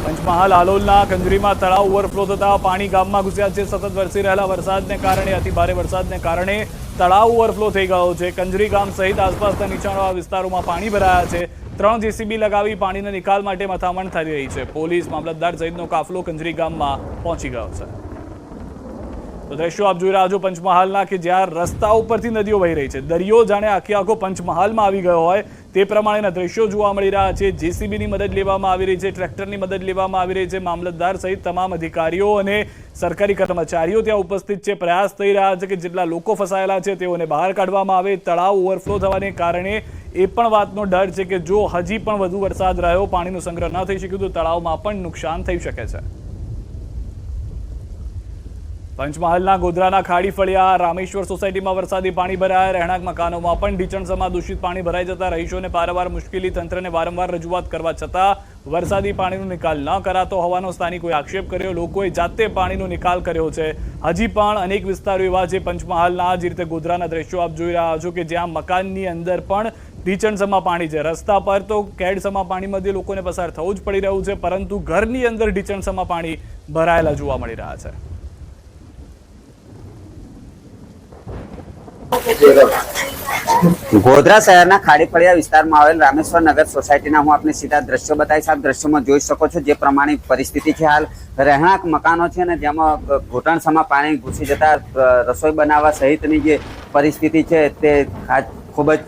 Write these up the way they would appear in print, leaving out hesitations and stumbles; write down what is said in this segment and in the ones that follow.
પંચમહાલ આલોલના કંજરીમાં તળાવ ઓવરફ્લો થતા પાણી ગામમાં ઘૂસ્યા છે। સતત વરસી રહેલા વરસાદને કારણે અતિભારે વરસાદને કારણે તળાવ ઓવરફ્લો થઈ ગયો છે। કંજરી ગામ સહિત આસપાસના નીચાણવાળા વિસ્તારોમાં પાણી ભરાયા છે। 3 જેસીબી લગાવી પાણીના નિકાલ માટે મથામણ થઈ રહી છે। પોલીસ મામલતદાર સહિતનો કાફલો કંજરી ગામમાં પહોંચી ગયો છે। તો દ્રશ્યો આપ જોઈ રહ્યા છો પંચમહાલના કે જ્યાં રસ્તા ઉપરથી નદીઓ વહી રહી છે। દરિયો જાણે આખો પંચમહાલમાં આવી ગયો હોય તે પ્રમાણેના દ્રશ્યો જોવા મળી રહ્યા છે। જેસીબીની મદદ લેવામાં આવી રહી છે, ટ્રેક્ટરની મદદ લેવામાં આવી રહી છે। મામલતદાર સહિત તમામ અધિકારીઓ અને સરકારી કર્મચારીઓ ત્યાં ઉપસ્થિત છે। પ્રયાસ થઈ રહ્યા છે કે જેટલા લોકો ફસાયેલા છે તેઓને બહાર કાઢવામાં આવે। તળાવ ઓવરફ્લો થવાને કારણે એ પણ વાતનો ડર છે કે જો હજી પણ વધુ વરસાદ રહ્યો, પાણીનો સંગ્રહ ન થઈ શક્યો તો તળાવમાં પણ નુકસાન થઈ શકે છે। પંચમહાલના ગોધરાના ખાડી ફળિયા રામેશ્વર સોસાયટીમાં વરસાદી પાણી ભરાયા। રહેણાંક મકાનોમાં પણ ઢીચણસમાં દૂષિત પાણી ભરાઈ જતા રહીશોને પારાવાર મુશ્કેલી। તંત્રને વારંવાર રજૂઆત કરવા છતાં વરસાદી પાણીનો નિકાલ ન કરાતો હોવાનો સ્થાનિકોએ આક્ષેપ કર્યો। લોકોએ જાતે પાણીનો નિકાલ કર્યો છે। હજી પણ અનેક વિસ્તારો એવા છે પંચમહાલના, જે રીતે ગોધરાના દ્રશ્યો આપ જોઈ રહ્યા છો કે જ્યાં મકાનની અંદર પણ ઢીચણસમાં પાણી છે। રસ્તા પર તો કેડસમાં પાણી મધ્યે લોકોને પસાર થવું જ પડી રહ્યું છે, પરંતુ ઘરની અંદર ઢીચણસમાં પાણી ભરાયેલા જોવા મળી રહ્યા છે। ગોધરા શહેરના ખાડી ફળિયા વિસ્તારમાં આવેલ રામેશ્વર નગર સોસાયટીના હું આપને સીધા દ્રશ્યો બતાવીશ। આપ દ્રશ્યોમાં જોઈ શકો છો જે પ્રમાણે પરિસ્થિતિ છે। હાલ રહેણાંક મકાનો છે ને જેમાં ઘૂંટણસમાં પાણી ઘૂસી જતા રસોઈ બનાવવા સહિતની જે પરિસ્થિતિ છે તે ખૂબ જ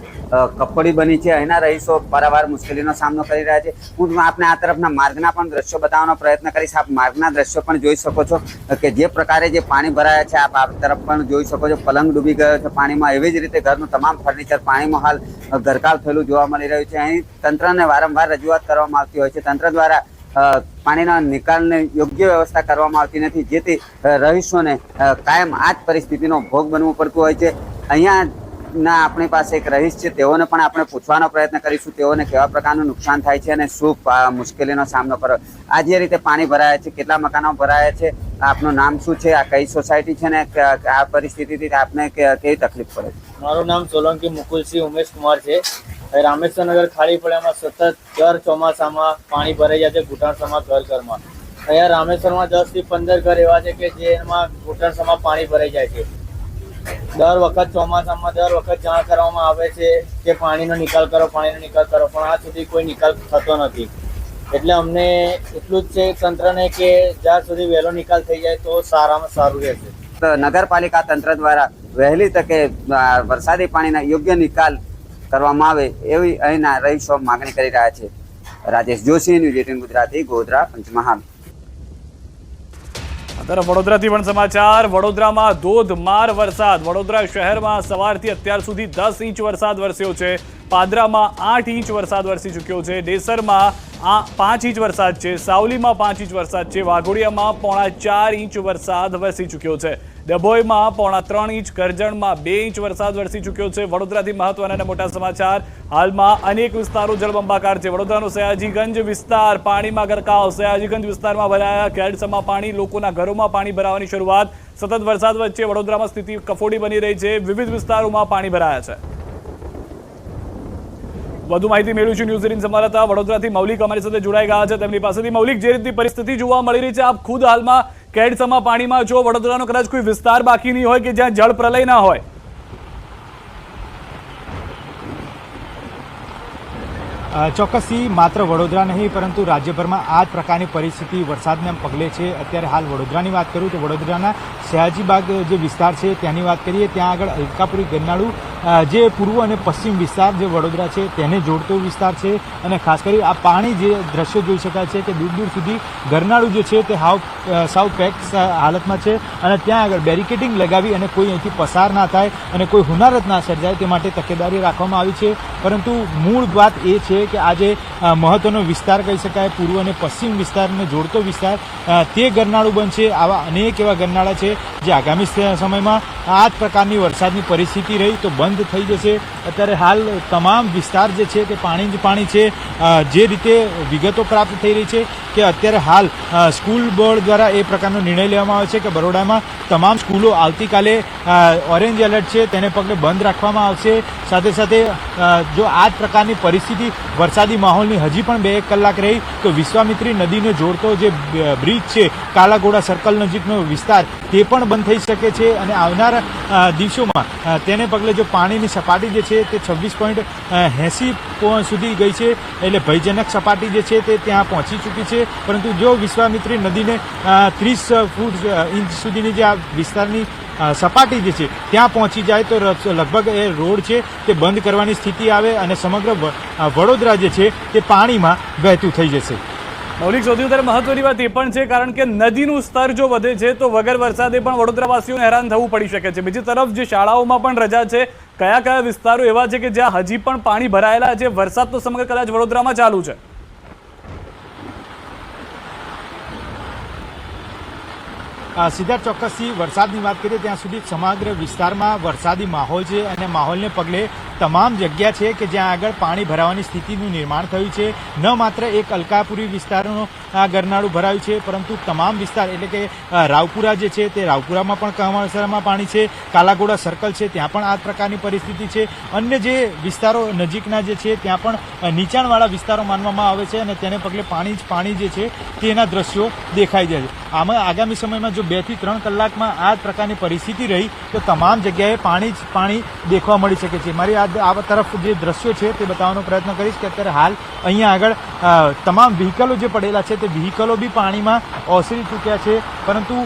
કફોડી બની છે। અહીંના રહીશો પારાવાર મુશ્કેલીનો સામનો કરી રહ્યા છે। હું આપને આ તરફના માર્ગના પણ દ્રશ્યો બતાવવાનો પ્રયત્ન કરીશ। આપ માર્ગના દ્રશ્યો પણ જોઈ શકો છો કે જે પ્રકારે જે પાણી ભરાયા છે આપ આ તરફ પણ જોઈ શકો છો। પલંગ ડૂબી ગયો છે પાણીમાં। એવી જ રીતે ઘરનું તમામ ફર્નિચર પાણીમાં હાલ ગરકાવ થયેલું જોવા મળી રહ્યું છે। અહીં તંત્રને વારંવાર રજૂઆત કરવામાં આવતી હોય છે। તંત્ર દ્વારા પાણીના નિકાલને યોગ્ય વ્યવસ્થા કરવામાં આવતી નથી, જેથી રહીશોને કાયમ આ જ પરિસ્થિતિનો ભોગ બનવું પડતું હોય છે। અહીંયા ના આપણી પાસે એક રહીશ છે, તેઓને પણ આપણે પૂછવાનો પ્રયત્ન કરીશું તેઓને કેવા પ્રકારનું નુકસાન થાય છે અને શું મુશ્કેલીનો સામનો કરો। આ જે રીતે પાણી ભરાયા છે, કેટલા મકાનો ભરાયા છે, આપનું નામ શું છે, આ કઈ સોસાયટી છે ને આ પરિસ્થિતિથી આપને કેવી તકલીફ પડે છે? મારું નામ સોલંકી મુકુલસિંહ ઉમેશ કુમાર છે। રામેશ્વર નગર ખાડી ફળિયામાં સતત દર ચોમાસામાં પાણી ભરાઈ જાય છે ઘૂંટણસમાં ઘરમાં। અહીંયા રામેશ્વરમાં 10 થી 15 ઘર એવા છે કે જેમાં ઘૂંટણસમાં પાણી ભરાઈ જાય છે। દર વખત ચોમાસામાં જાણ કરવામાં આવે છે કે પાણીનો નિકાલ કરો, પણ આજ સુધી કોઈ નિકાલ થતો નથી। એટલે અમને એટલું જ છે તંત્રને કે જ્યાં સુધી વહેલો નિકાલ થઈ જાય તો સારામાં સારું રહેશે। નગરપાલિકા તંત્ર દ્વારા વહેલી તકે વરસાદી પાણીના યોગ્ય નિકાલ કરવામાં આવે એવી અહીંના રહીશો માગણી કરી રહ્યા છે। રાજેશ જોશી, ન્યૂઝ 18 ગુજરાતી, ગોધરા, પંચમહાલ। તરફ વડોદરાથી પણ સમાચાર। વડોદરામાં ધોધમાર વરસાદ। વડોદરા શહેરમાં સવારથી અત્યાર સુધી 10 ઇંચ વરસાદ વરસ્યો છે। પાદરામાં 8 ઇંચ વરસાદ વરસી ચૂક્યો છે। ડેસરમાં 5 ઇંચ વરસાદ છે। સાવલીમાં 5 ઇંચ વરસાદ છે। વાઘોડિયામાં 4.5 ઇંચ વરસાદ વરસી ચૂક્યો છે। ડભોઈમાં 3.25 ઇંચ, કરજણમાં 2 ઇંચ વરસાદ વરસી ચૂક્યો છે। વડોદરાથી મહત્વના અને મોટા સમાચાર। હાલમાં અનેક વિસ્તારો જળબંબાકાર છે। વડોદરાનો સયાજીગંજ વિસ્તાર પાણીમાં ગરકાવ। સયાજીગંજ વિસ્તારમાં ભરાયા કેડસમાં પાણી, લોકોના ઘરોમાં પાણી ભરાવાની શરૂઆત। સતત વરસાદ વચ્ચે વડોદરામાં સ્થિતિ કફોડી બની રહી છે। વિવિધ વિસ્તારોમાં પાણી ભરાયા છે। વધુ માહિતી મેળવીશું ન્યૂઝ 18 સંવાદદાતા વડોદરાથી મૌલિક અમારી સાથે જોડાઈ ગયા છે તેમની પાસેથી। મૌલિક, જે રીતની પરિસ્થિતિ જોવા મળી રહી છે, આપ ખુદ હાલમાં કેડસમાં પાણીમાં છો। વડોદરાનો કદાચ કોઈ વિસ્તાર બાકી નહીં હોય કે જ્યાં જળ પ્રલય ના હોય? ચોક્કસથી માત્ર વડોદરા નહીં પરંતુ રાજ્યભરમાં આ જ પ્રકારની પરિસ્થિતિ વરસાદના પગલે છે। અત્યારે હાલ વડોદરાની વાત કરું તો વડોદરાના સયાજીબાગ જે વિસ્તાર છે ત્યાંની વાત કરીએ, ત્યાં આગળ અલકાપુરી ગરનાળું જે પૂર્વ અને પશ્ચિમ વિસ્તાર જે વડોદરા છે તેને જોડતો વિસ્તાર છે। અને ખાસ કરી આ પાણી જે દ્રશ્યો જોઈ શકાય છે કે દૂર દૂર સુધી ગરનાળું જે છે તે સાવ પેક હાલતમાં છે અને ત્યાં આગળ બેરિકેડિંગ લગાવી અને કોઈ અહીંથી પસાર ના થાય અને કોઈ હોનારત ના સર્જાય તે માટે તકેદારી રાખવામાં આવી છે। પરંતુ મૂળ વાત એ છે કે આજે મહત્વનો વિસ્તાર કહી શકાય, પૂર્વ અને પશ્ચિમ વિસ્તારને જોડતો વિસ્તાર, તે ગરનાળું બનશે। આવા અનેક એવા ગરનાળા છે જે આગામી સમયમાં આ જ પ્રકારની વરસાદની પરિસ્થિતિ રહી તો બંધ બંધ થઈ જશે. અત્યારે હાલ તમામ વિસ્તાર જે છે તે પાણી જ પાણી છે. જે રીતે વિગતો પ્રાપ્ત થઈ રહી છે કે અત્યારે હાલ સ્કૂલ બોર્ડ દ્વારા એ પ્રકારનો નિર્ણય લેવામાં આવ્યો છે કે બરોડામાં તમામ સ્કૂલો આવતીકાલે ઓરેન્જ એલર્ટ છે તેને પગલે બંધ રાખવામાં આવશે. સાથે સાથે જો આ જ પ્રકારની પરિસ્થિતિ વરસાદી માહોલની હજી પણ 2-1 કલાક રહી તો વિશ્વામિત્રી નદીને જોડતો જે બ્રિજ છે કાલાઘોડા સર્કલ નજીકનો વિસ્તાર તે પણ બંધ થઈ શકે છે. અને આવનારા દિવસોમાં તેને પગલે જો પાણીની સપાટી જે છે તે 26.80 સુધી ગઈ છે, એટલે ભયજનક સપાટી જે છે તે ત્યાં પહોંચી ચૂકી છે. પરંતુ જો વિશ્વામિત્રી નદીને 30 ફૂટ ઇંચ સુધીની જે આ વિસ્તારની સપાટી જે છે ત્યાં પહોંચી જાય તો લગભગ એ રોડ છે તે બંધ કરવાની સ્થિતિ આવે અને સમગ્ર વડોદરા જે છે તે પાણીમાં વહેતું થઈ જશે. મૌલિક, સૌથી વધારે મહત્વની વાત એ પણ છે કારણ કે નદીનું સ્તર જો વધે છે તો વગર વરસાદે પણ વડોદરાવાસીઓને હેરાન થવું પડી શકે છે. બીજી તરફ જે શાળાઓમાં પણ રજા છે, કયા કયા વિસ્તારો એવા છે કે જ્યાં હજી પણ પાણી ભરાયેલા છે? વરસાદ તો સમગ્ર કદાચ વડોદરામાં ચાલુ છે. સિદ્ધાર્થ, ચોક્કસથી વરસાદની વાત કરીએ ત્યાં સુધી સમગ્ર વિસ્તારમાં વરસાદી માહોલ છે અને માહોલને પગલે તમામ જગ્યા છે કે જ્યાં આગળ પાણી ભરાવાની સ્થિતિનું નિર્માણ થયું છે. ન માત્ર એક અલકાપુરી વિસ્તારનો આ ગરનાળું ભરાયું છે પરંતુ તમામ વિસ્તાર એટલે કે રાવપુરા જે છે તે રાવપુરામાં પણ કમળસરમાં પાણી છે, કાલાઘોડા સર્કલ છે ત્યાં પણ આ પ્રકારની પરિસ્થિતિ છે. અન્ય જે વિસ્તારો નજીકના જે છે ત્યાં પણ નીચાણવાળા વિસ્તારો માનવામાં આવે છે અને તેને પગલે પાણી જ પાણી જે છે તેના દ્રશ્યો દેખાઈ જાય છે. આમાં આગામી સમયમાં જો 2 થી 3 કલાકમાં આ જ પ્રકારની પરિસ્થિતિ રહી તો તમામ જગ્યાએ પાણી જ પાણી દેખવા મળી શકે છે. મારી આ તરફ જે દ્રશ્યો છે તે બતાવવાનો પ્રયત્ન કરીશ કે અત્યારે હાલ અહીંયા આગળ તમામ વ્હીકલો જે પડેલા છે તે વ્હીકલો બી પાણીમાં ઓસરી ચૂક્યા છે. પરંતુ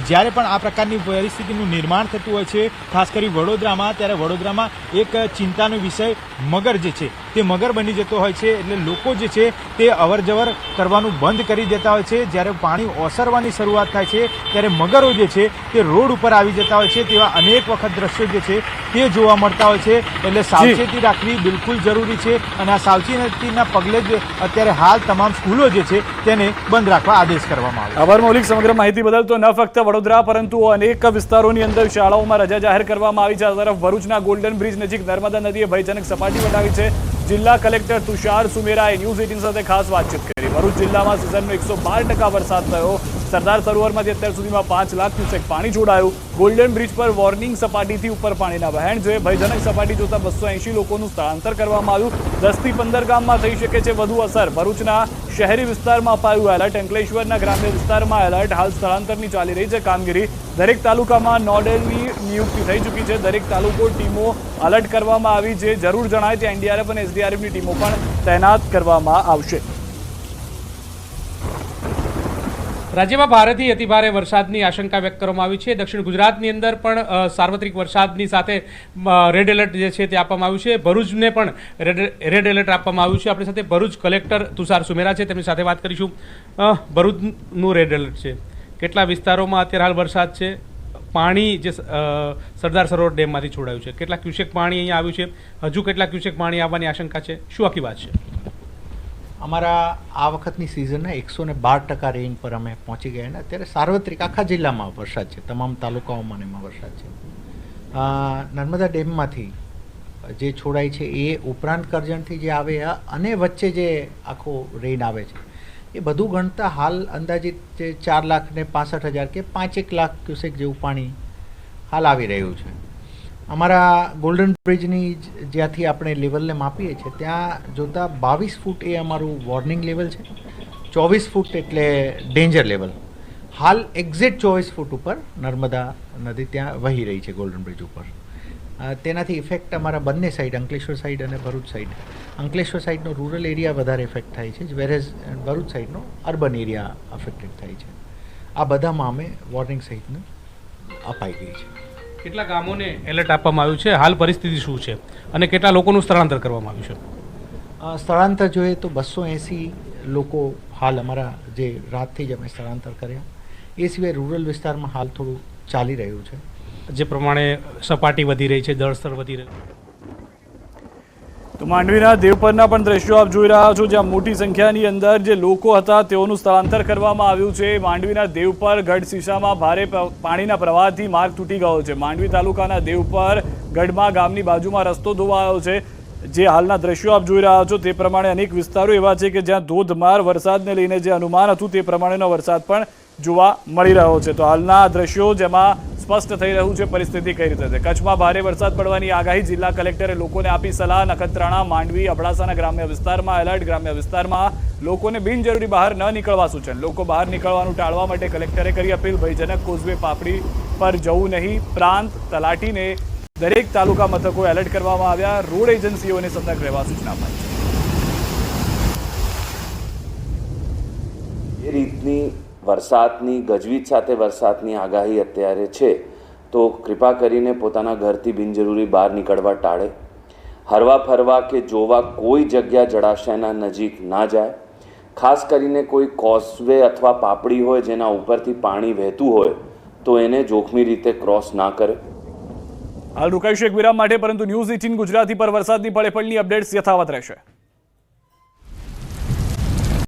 જ્યારે પણ આ પ્રકારની પરિસ્થિતિનું નિર્માણ થતું હોય છે ખાસ કરી વડોદરામાં, ત્યારે વડોદરામાં એક ચિંતાનો વિષય મગર જે છે તે મગર બની જતો હોય છે. એટલે લોકો જે છે તે અવરજવર કરવાનું બંધ કરી દેતા હોય છે. જ્યારે પાણી ઓસરવાની શરૂઆત થાય છે ત્યારે મગરો જે છે તે રોડ ઉપર આવી જતા હોય છે. તેવા અનેક વખત દ્રશ્યો જે છે તે જોવા મળતા હોય છે. એટલે સાવચેતી રાખવી બિલકુલ જરૂરી છે અને આ સાવચેતીના પગલે જ અત્યારે હાલ તમામ સ્કૂલો જે છે તેને બંધ રાખવા આદેશ કરવામાં આવ્યો. આભાર મૌલિક, સમગ્ર માહિતી બદલ. તો ન ફક્ત વડોદરા પરંતુ અનેક વિસ્તારોની અંદર શાળાઓમાં રજા જાહેર કરવામાં આવી છે. આ તરફ ભરૂચના ગોલ્ડન બ્રિજ નજીક નર્મદા નદીએ ભયજનક સપાટી વટાવી છે. જિલ્લા કલેક્ટર તુષાર સુમેરાએ ન્યૂઝ 18 સાથે ખાસ વાતચીત કરી. ભરૂચ જિલ્લામાં સિઝનનો 112% વરસાદ થયો. સરદાર સરોવરમાંથી અત્યાર સુધીમાં 5 લાખ ક્યુસેક પાણી છોડાયું. ગોલ્ડન બ્રિજ પર વોર્નિંગ સપાટીથી ઉપર પાણીના વહેણ જોઈ ભયજનક સપાટી જોતા 280 લોકોનું સ્થળાંતર કરવામાં આવ્યું. 10 થી 15 ગામમાં થઈ શકે છે વધુ અસર. ભરૂચના શહેરી વિસ્તારમાં અપાયું એલર્ટ. અંકલેશ્વરના ગ્રામ્ય વિસ્તારમાં એલર્ટ. હાલ સ્થળાંતરની ચાલી રહી છે કામગીરી. દરેક તાલુકામાં નોડલની નિયુક્તિ થઈ ચૂકી છે. દરેક તાલુકો ટીમો એલર્ટ કરવામાં આવી છે. જરૂર જણાય ત્યાં એનડીઆરએફ અને એસડીઆરએફની ટીમો પણ તૈનાત કરવામાં આવશે. રાજ્યમાં ભારેથી અતિભારે વરસાદની આશંકા વ્યક્ત કરવામાં આવી છે. દક્ષિણ ગુજરાતની અંદર પણ સાર્વત્રિક વરસાદની સાથે રેડ એલર્ટ જે છે તે આપવામાં આવ્યું છે. ભરૂચને પણ રેડ એલર્ટ આપવામાં આવ્યું છે. આપણી સાથે ભરૂચ કલેક્ટર તુષાર સુમેરા છે, તેમની સાથે વાત કરીશું. ભરૂચનું રેડ એલર્ટ છે, કેટલા વિસ્તારોમાં અત્યારે હાલ વરસાદ છે? પાણી જે સરદાર સરોવર ડેમમાંથી છોડાયું છે, કેટલા ક્યુસેક પાણી અહીંયા આવ્યું છે? હજુ કેટલા ક્યુસેક પાણી આવવાની આશંકા છે? શું આખી વાત છે? અમારા આ વખતની સિઝનના 112% રેન્જ પર અમે પહોંચી ગયા અને અત્યારે સાર્વત્રિક આખા જિલ્લામાં વરસાદ છે. તમામ તાલુકાઓમાં એમાં વરસાદ છે. નર્મદા ડેમમાંથી જે છોડાય છે એ ઉપરાંત કરજણથી જે આવે અને વચ્ચે જે આખો રેન આવે છે એ બધું ગણતા હાલ અંદાજિત જે 4,65,000 કે 5-1 લાખ ક્યુસેક જેવું પાણી હાલ આવી રહ્યું છે. અમારા ગોલ્ડન બ્રિજની જ્યાંથી આપણે લેવલને માપીએ છીએ ત્યાં જોતાં 22 ફૂટ એ અમારું વોર્નિંગ લેવલ છે, 24 ફૂટ એટલે ડેન્જર લેવલ. હાલ એક્ઝેક્ટ 24 ફૂટ ઉપર નર્મદા નદી ત્યાં વહી રહી છે ગોલ્ડન બ્રિજ ઉપર. તેનાથી ઇફેક્ટ અમારા બંને સાઈડ, અંકલેશ્વર સાઈડ અને ભરૂચ સાઈડ. અંકલેશ્વર સાઈડનો રૂરલ એરિયા વધારે ઇફેક્ટ થાય છે, વેરેઝ ભરૂચ સાઈડનો અર્બન એરિયા અફેક્ટેડ થાય છે. આ બધામાં અમે વોર્નિંગ સહિતનું અપાઈ ગઈ છે. કેટલા ગામોને એલર્ટ આપવામાં આવ્યું છે? હાલ પરિસ્થિતિ શું છે અને કેટલા લોકોનું સ્થળાંતર કરવામાં આવ્યું છે? સ્થળાંતર જોઈએ તો 280 લોકો હાલ અમારા જે રાતથી જ અમે સ્થળાંતર કર્યા. એ સિવાય રૂરલ વિસ્તારમાં હાલ થોડું ચાલી રહ્યું છે. જે પ્રમાણે સપાટી વધી રહી છે, જળસ્તર વધી રહ્યું છે. તો માંડવીના દેવપરના પણ દ્રશ્યો આપ જોઈ રહ્યા છો, જ્યાં મોટી સંખ્યાની અંદર જે લોકો હતા તેઓનું સ્થળાંતર કરવામાં આવ્યું છે. માંડવીના દેવપર ગઢસીસામાં ભારે પાણીના પ્રવાહથી માર્ગ તૂટી ગયો છે. માંડવી તાલુકાના દેવપર ગઢમાં ગામની બાજુમાં રસ્તો ધોવાયો છે। જે હાલના દ્રશ્યો આપ જોઈ રહ્યા છો તે પ્રમાણે અનેક વિસ્તારો એવા છે કે જ્યાં ધોધમાર વરસાદને લઈને જે અનુમાન હતું તે પ્રમાણેનો વરસાદ પણ જોવા મળી રહ્યો છે। તો હાલના દ્રશ્યો જેમાં સ્પષ્ટ થઈ રહ્યું છે પરિસ્થિતિ કઈ રીતે છે। કચ્છમાં ભારે વરસાદ પડવાની આગાહી જિલ્લા કલેક્ટરે લોકોને આપી સલાહ। નખત્રાણા, માંડવી, અબડાસાના ગ્રામ્ય વિસ્તારમાં એલર્ટ। ગ્રામ્ય વિસ્તારમાં લોકોને બિનજરૂરી બહાર ન નીકળવા સૂચન। લોકો બહાર નીકળવાનું ટાળવા માટે કલેક્ટરે કરી અપીલ। ભયજનક કોઝવે પાપડી પર જવું નહીં। પ્રાંત તલાટીને દરેક તાલુકા મથકો એલર્ટ કરવામાં આવ્યા। રોડ એજન્સીઓને સતર્ક રહેવા સૂચના અપાઈ છે। એ રીતની વરસાદની ગજવીજ સાથે વરસાદની આગાહી અત્યારે છે તો કૃપા કરીને પોતાના ઘરથી બિનજરૂરી બહાર નીકળવા ટાળે। હરવા ફરવા કે જોવા કોઈ જગ્યા જળાશયના નજીક ના જાય। ખાસ કરીને કોઈ કોઝવે અથવા પાપડી હોય જેના ઉપરથી પાણી વહેતું હોય તો એને જોખમી રીતે ક્રોસ ના કરે। હાલ રોકાઈશું એક વિરામ માટે, પરંતુ ન્યૂઝ 18 ગુજરાતી પર વરસાદની પળે પળની અપડેટ્સ યથાવત રહેશે।